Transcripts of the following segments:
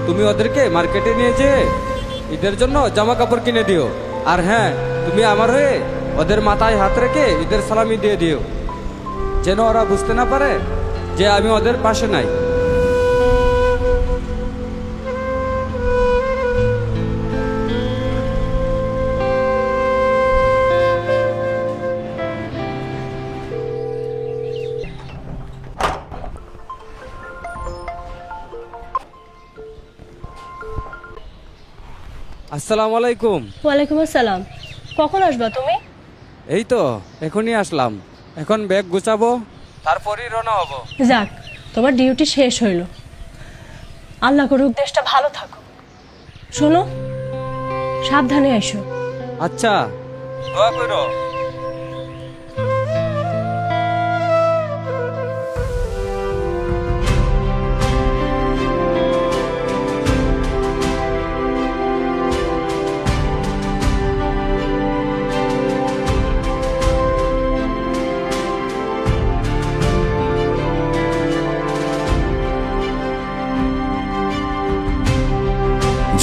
তুমি ওদেরকে মার্কেটে নিয়ে যেয়ে ঈদের জন্য জামা কাপড় কিনে দিও। আর হ্যাঁ, তুমি আমার হয়ে ওদের মাথায় হাত রেখে ঈদের সালামি দিয়ে দিও, যেন ওরা বুঝতে না পারে যে আমি ওদের পাশে নাই। আসসালামু আলাইকুম। ওয়ালাইকুম আসসালাম। কখন আসবা তুমি? এই তো এখনই আসলাম। এখন ব্যাগ গুছাবো, তারপরই রওনা হব। যাক, তোমার ডিউটি শেষ হইল। আল্লাহ করুক দেশটা ভালো থাকুক। শোনো, সাবধানে এসো। আচ্ছা, দোয়া করো।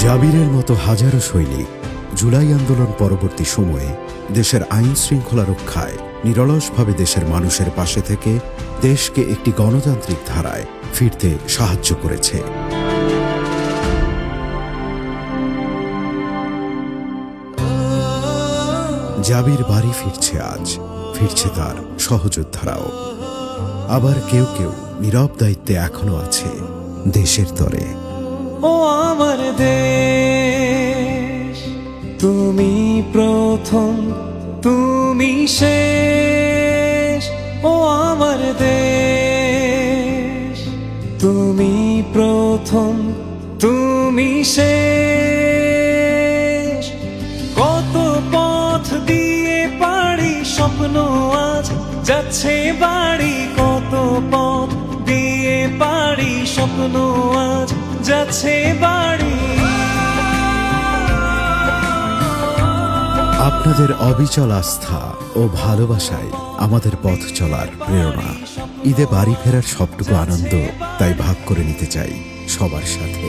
জাবিরের মতো হাজারো সৈনিক জুলাই আন্দোলন পরবর্তী সময়ে দেশের আইন শৃঙ্খলা রক্ষায় নিরলসভাবে দেশের মানুষের পাশে থেকে দেশকে একটি গণতান্ত্রিক ধারায় ফিরতে সাহায্য করেছে। জাবির বাড়ি ফিরছে আজ, ফিরছে তার সহযোদ্ধারাও। আবার কেউ কেউ নীরব দায়িত্বে এখনো আছে দেশের তরে। ও আমার দেশ, তুমি প্রথম, তুমি শেষ। ও আমার দেশ, তুমি প্রথম, তুমি শেষ। কত পথ দিয়ে পাড়ি স্বপ্ন আজ যাচ্ছে বাড়ি, কত পথ দিয়ে পাড়ি স্বপ্ন আজ যাচ্ছে বাড়ি। আপনাদের অবিচল আস্থা ও ভালোবাসায় আমাদের পথ চলার প্রেরণা। ঈদে বাড়ি ফেরার সবটুকু আনন্দ তাই ভাগ করে নিতে চাই সবার সাথে।